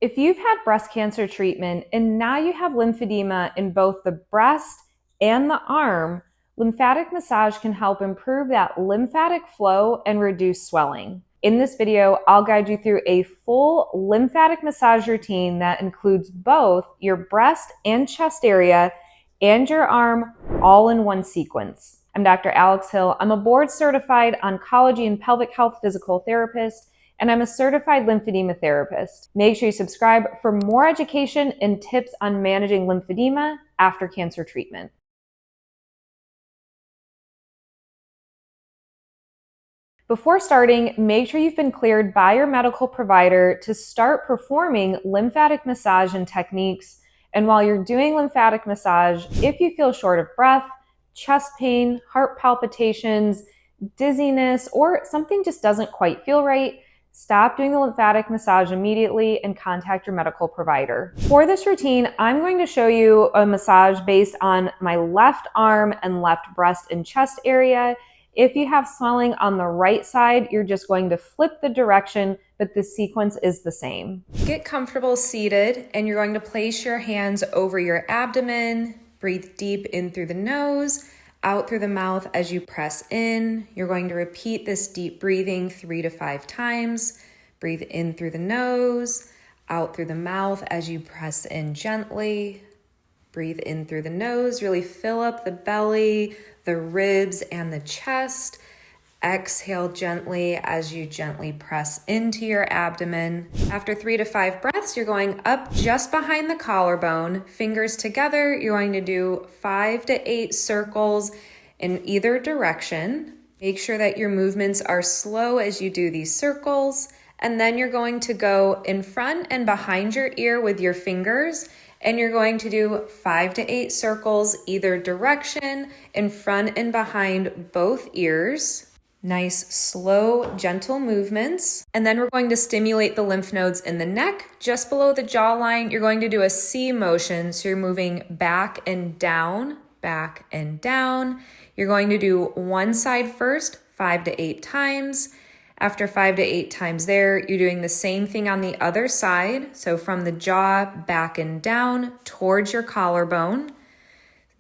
If you've had breast cancer treatment and now you have lymphedema in both the breast and the arm, lymphatic massage can help improve that lymphatic flow and reduce swelling. In this video, I'll guide you through a full lymphatic massage routine that includes both your breast and chest area and your arm all in one sequence. I'm Dr. Alex Hill. I'm a board-certified oncology and pelvic health physical therapist, and I'm a certified lymphedema therapist. Make sure you subscribe for more education and tips on managing lymphedema after cancer treatment. Before starting, make sure you've been cleared by your medical provider to start performing lymphatic massage and techniques. And while you're doing lymphatic massage, if you feel short of breath, chest pain, heart palpitations, dizziness, or something just doesn't quite feel right, stop doing the lymphatic massage immediately and contact your medical provider. For this routine, I'm going to show you a massage based on my left arm and left breast and chest area. If you have swelling on the right side, you're just going to flip the direction, but the sequence is the same. Get comfortable seated, and you're going to place your hands over your abdomen. Breathe deep in through the nose, out through the mouth as you press in. You're going to repeat this deep breathing 3 to 5 times. Breathe in through the nose, out through the mouth as you press in gently. Breathe in through the nose, really fill up the belly, the ribs, and the chest. Exhale gently as you gently press into your abdomen. After 3 to 5 breaths, you're going up just behind the collarbone. Fingers together, you're going to do 5 to 8 circles in either direction. Make sure that your movements are slow as you do these circles. And then you're going to go in front and behind your ear with your fingers. And you're going to do 5 to 8 circles either direction, in front and behind both ears. Nice, slow, gentle movements. And then we're going to stimulate the lymph nodes in the neck, just below the jawline. You're going to do a C motion, so you're moving back and down, back and down. You're going to do one side first, 5 to 8 times. After 5 to 8 times there, you're doing the same thing on the other side. So from the jaw, back and down towards your collarbone.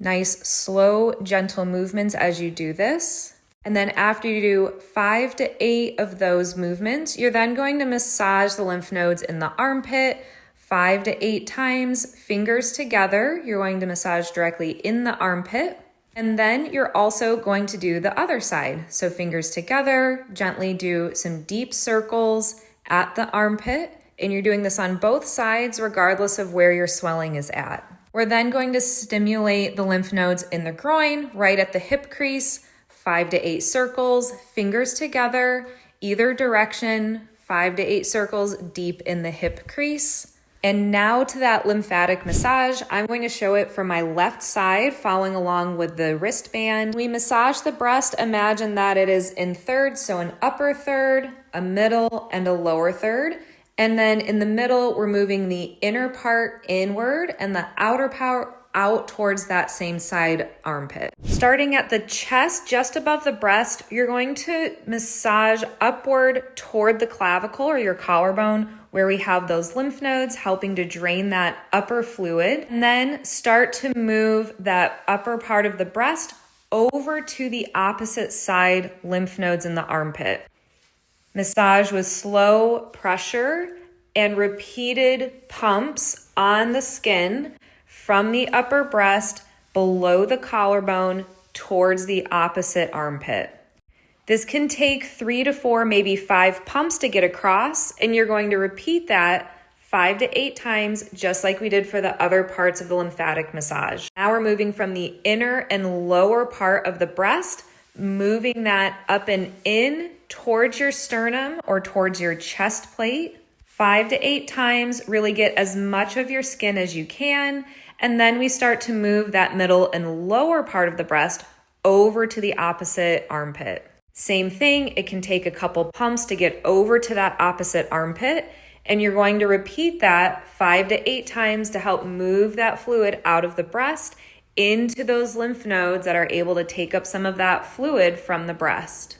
Nice, slow, gentle movements as you do this. And then after you do 5 to 8 of those movements, you're then going to massage the lymph nodes in the armpit 5 to 8 times, fingers together. You're going to massage directly in the armpit. And then you're also going to do the other side. So fingers together, gently do some deep circles at the armpit. And you're doing this on both sides, regardless of where your swelling is at. We're then going to stimulate the lymph nodes in the groin, right at the hip crease, 5 to 8 circles, fingers together, either direction, 5 to 8 circles deep in the hip crease. And now to that lymphatic massage. I'm going to show it from my left side, following along with the wristband. We massage the breast. Imagine that it is in thirds, so an upper third, a middle, and a lower third. And then in the middle, we're moving the inner part inward and the outer part out towards that same side armpit. Starting at the chest, just above the breast, you're going to massage upward toward the clavicle or your collarbone, where we have those lymph nodes helping to drain that upper fluid. And then start to move that upper part of the breast over to the opposite side lymph nodes in the armpit. Massage with slow pressure and repeated pumps on the skin from the upper breast below the collarbone towards the opposite armpit. This can take 3 to 4, maybe 5 pumps to get across, and you're going to repeat that 5 to 8 times, just like we did for the other parts of the lymphatic massage. Now we're moving from the inner and lower part of the breast, moving that up and in towards your sternum or towards your chest plate. 5 to 8 times, really get as much of your skin as you can. And then we start to move that middle and lower part of the breast over to the opposite armpit. Same thing, it can take a couple pumps to get over to that opposite armpit, and you're going to repeat that 5 to 8 times to help move that fluid out of the breast into those lymph nodes that are able to take up some of that fluid from the breast.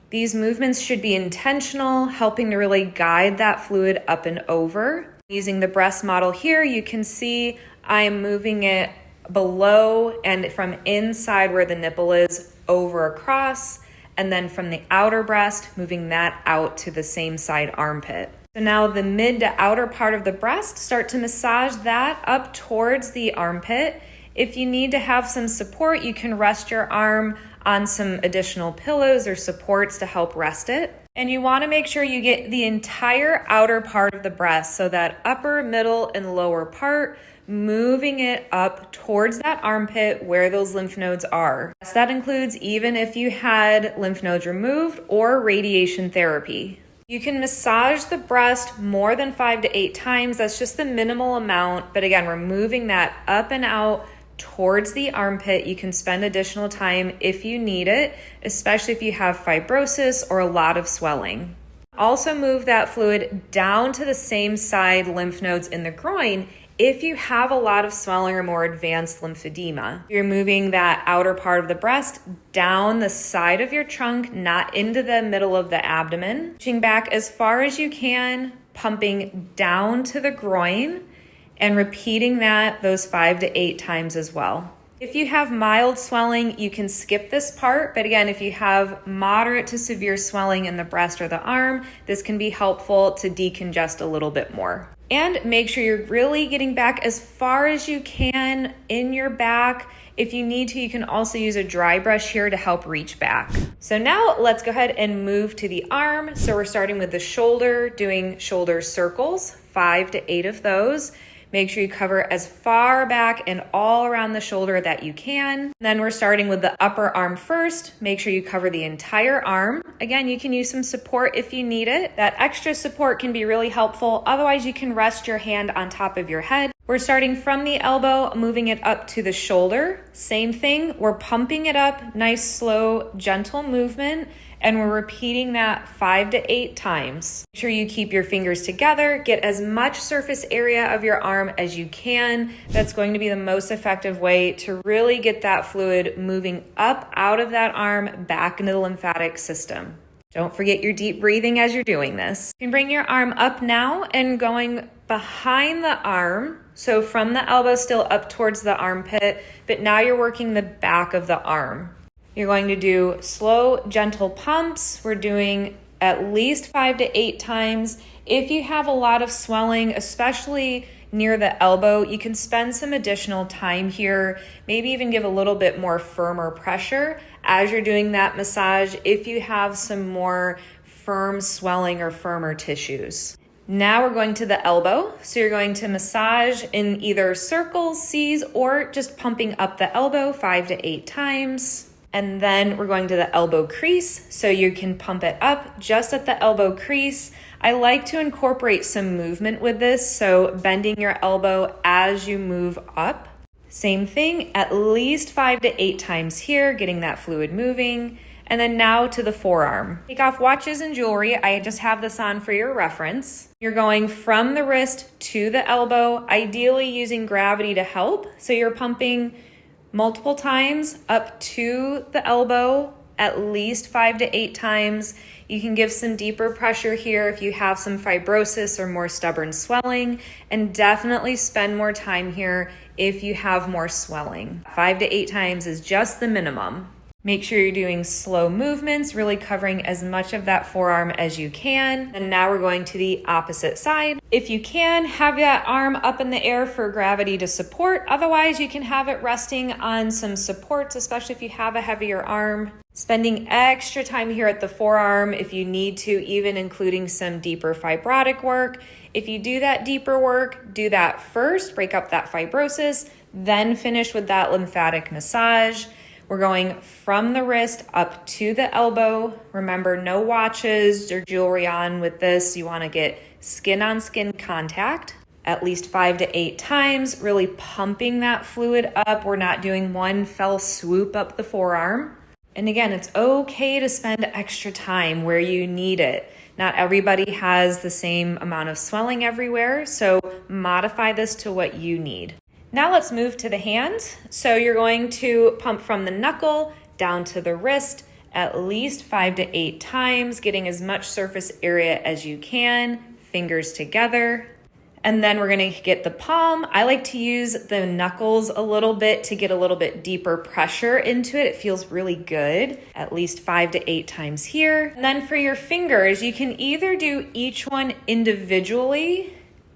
These movements should be intentional, helping to really guide that fluid up and over. Using the breast model here, you can see I'm moving it below and from inside where the nipple is over across, and then from the outer breast, moving that out to the same side armpit. So now the mid to outer part of the breast, start to massage that up towards the armpit. If you need to have some support, you can rest your arm on some additional pillows or supports to help rest it. And you want to make sure you get the entire outer part of the breast, so that upper, middle, and lower part, moving it up towards that armpit where those lymph nodes are. So that includes even if you had lymph nodes removed or radiation therapy. You can massage the breast more than 5 to 8 times. That's just the minimal amount. But again, we're moving that up and out towards the armpit. You can spend additional time if you need it, especially if you have fibrosis or a lot of swelling. Also move that fluid down to the same side lymph nodes in the groin if you have a lot of swelling or more advanced lymphedema. You're moving that outer part of the breast down the side of your trunk, not into the middle of the abdomen. Reaching back as far as you can, pumping down to the groin, and repeating that those 5 to 8 times as well. If you have mild swelling, you can skip this part, but again, if you have moderate to severe swelling in the breast or the arm, this can be helpful to decongest a little bit more. And make sure you're really getting back as far as you can in your back. If you need to, you can also use a dry brush here to help reach back. So now let's go ahead and move to the arm. So we're starting with the shoulder, doing shoulder circles, 5 to 8 of those. Make sure you cover as far back and all around the shoulder that you can. Then we're starting with the upper arm first. Make sure you cover the entire arm. Again, you can use some support if you need it. That extra support can be really helpful. Otherwise, you can rest your hand on top of your head. We're starting from the elbow, moving it up to the shoulder. Same thing, we're pumping it up, nice, slow, gentle movement. And we're repeating that 5 to 8 times. Make sure you keep your fingers together, get as much surface area of your arm as you can. That's going to be the most effective way to really get that fluid moving up out of that arm back into the lymphatic system. Don't forget your deep breathing as you're doing this. You can bring your arm up now and going behind the arm. So from the elbow still up towards the armpit, but now you're working the back of the arm. You're going to do slow, gentle pumps. We're doing at least 5 to 8 times. If you have a lot of swelling, especially near the elbow, you can spend some additional time here, maybe even give a little bit more firmer pressure as you're doing that massage if you have some more firm swelling or firmer tissues. Now we're going to the elbow. So you're going to massage in either circles, C's, or just pumping up the elbow 5 to 8 times. And then we're going to the elbow crease, so you can pump it up just at the elbow crease. I like to incorporate some movement with this, so bending your elbow as you move up. Same thing, at least 5 to 8 times here, getting that fluid moving. And then now to the forearm. Take off watches and jewelry. I just have this on for your reference. You're going from the wrist to the elbow, ideally using gravity to help. So you're pumping multiple times up to the elbow, at least 5 to 8 times. You can give some deeper pressure here if you have some fibrosis or more stubborn swelling, and definitely spend more time here if you have more swelling. 5 to 8 times is just the minimum. Make sure you're doing slow movements, really covering as much of that forearm as you can. And now we're going to the opposite side. If you can, have that arm up in the air for gravity to support. Otherwise, you can have it resting on some supports, especially if you have a heavier arm. Spending extra time here at the forearm if you need to, even including some deeper fibrotic work. If you do that deeper work, do that first, break up that fibrosis, then finish with that lymphatic massage. We're going from the wrist up to the elbow. Remember, no watches or jewelry on with this. You want to get skin on skin contact at least 5 to 8 times, really pumping that fluid up. We're not doing one fell swoop up the forearm. And again, it's okay to spend extra time where you need it. Not everybody has the same amount of swelling everywhere, so modify this to what you need. Now let's move to the hand. So you're going to pump from the knuckle down to the wrist at least 5 to 8 times, getting as much surface area as you can, fingers together. And then we're gonna get the palm. I like to use the knuckles a little bit to get a little bit deeper pressure into it. It feels really good, at least 5 to 8 times here. And then for your fingers, you can either do each one individually,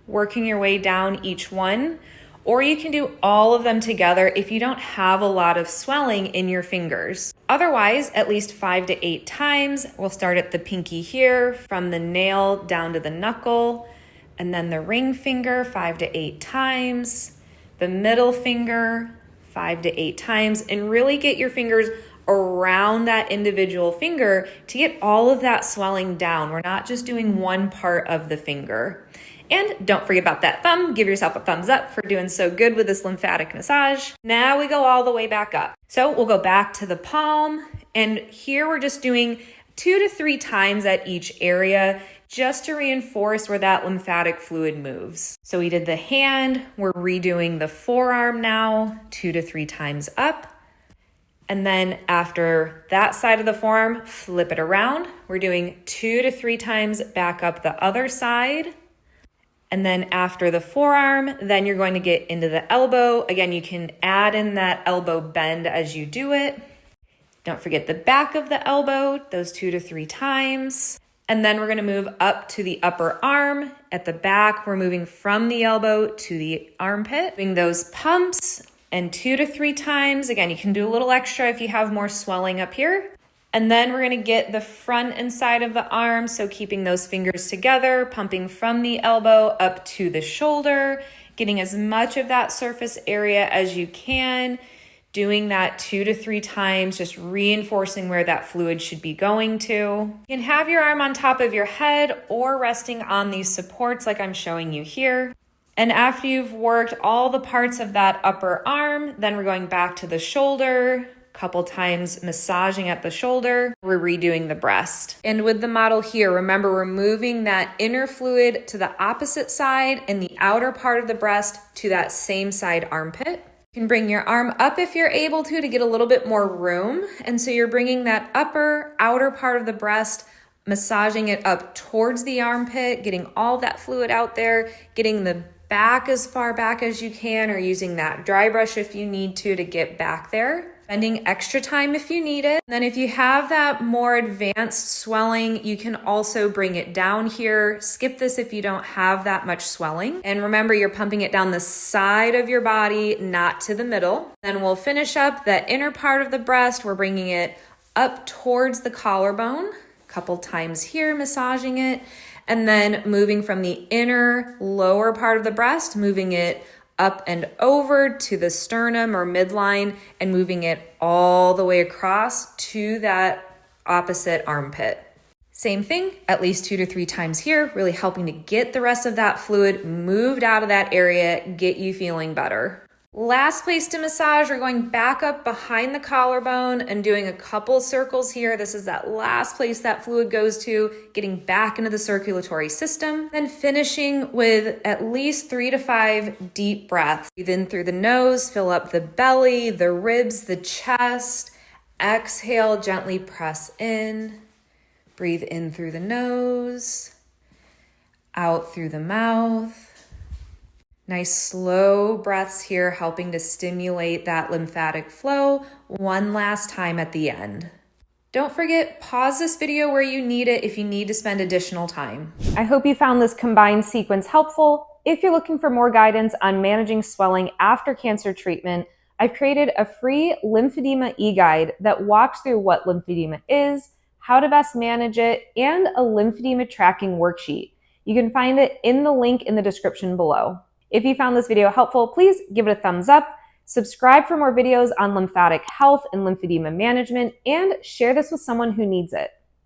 working your way down each one, or you can do all of them together if you don't have a lot of swelling in your fingers. Otherwise, at least 5 to 8 times. We'll start at the pinky here, from the nail down to the knuckle, and then the ring finger 5 to 8 times, the middle finger 5 to 8 times, and really get your fingers around that individual finger to get all of that swelling down. We're not just doing one part of the finger. And don't forget about that thumb. Give yourself a thumbs up for doing so good with this lymphatic massage. Now we go all the way back up. So we'll go back to the palm, and here we're just doing 2 to 3 times at each area, just to reinforce where that lymphatic fluid moves. So we did the hand, we're redoing the forearm now, 2 to 3 times up. And then after that side of the forearm, flip it around. We're doing 2 to 3 times back up the other side. And then after the forearm, then you're going to get into the elbow. Again, you can add in that elbow bend as you do it. Don't forget the back of the elbow, those 2 to 3 times. And then we're going to move up to the upper arm. At the back, we're moving from the elbow to the armpit. Doing those pumps and 2 to 3 times. Again, you can do a little extra if you have more swelling up here. And then we're going to get the front and side of the arm. So keeping those fingers together, pumping from the elbow up to the shoulder, getting as much of that surface area as you can. Doing that 2 to 3 times, just reinforcing where that fluid should be going to. You can have your arm on top of your head or resting on these supports like I'm showing you here. And after you've worked all the parts of that upper arm, then we're going back to the shoulder, a couple times massaging at the shoulder. We're redoing the breast. And with the model here, remember we're moving that inner fluid to the opposite side and the outer part of the breast to that same side armpit. You can bring your arm up if you're able to get a little bit more room. And so you're bringing that outer part of the breast, massaging it up towards the armpit, getting all that fluid out there, getting the back as far back as you can, or using that dry brush if you need to get back there. Spending extra time if you need it. And then if you have that more advanced swelling, you can also bring it down here. Skip this if you don't have that much swelling. And remember, you're pumping it down the side of your body, not to the middle. Then we'll finish up that inner part of the breast. We're bringing it up towards the collarbone, a couple times here, massaging it. And then moving from the inner lower part of the breast, moving it up and over to the sternum or midline, and moving it all the way across to that opposite armpit. Same thing, at least 2 to 3 times here, really helping to get the rest of that fluid moved out of that area, get you feeling better. Last place to massage, we're going back up behind the collarbone and doing a couple circles here. This is that last place that fluid goes to, getting back into the circulatory system. Then finishing with at least 3 to 5 deep breaths. Breathe in through the nose, fill up the belly, the ribs, the chest. Exhale, gently press in. Breathe in through the nose, out through the mouth. Nice slow breaths here, helping to stimulate that lymphatic flow. One last time at the end. Don't forget, pause this video where you need it if you need to spend additional time. I hope you found this combined sequence helpful. If you're looking for more guidance on managing swelling after cancer treatment, I've created a free lymphedema e-guide that walks through what lymphedema is, how to best manage it, and a lymphedema tracking worksheet. You can find it in the link in the description below. If you found this video helpful, please give it a thumbs up, subscribe for more videos on lymphatic health and lymphedema management, and share this with someone who needs it.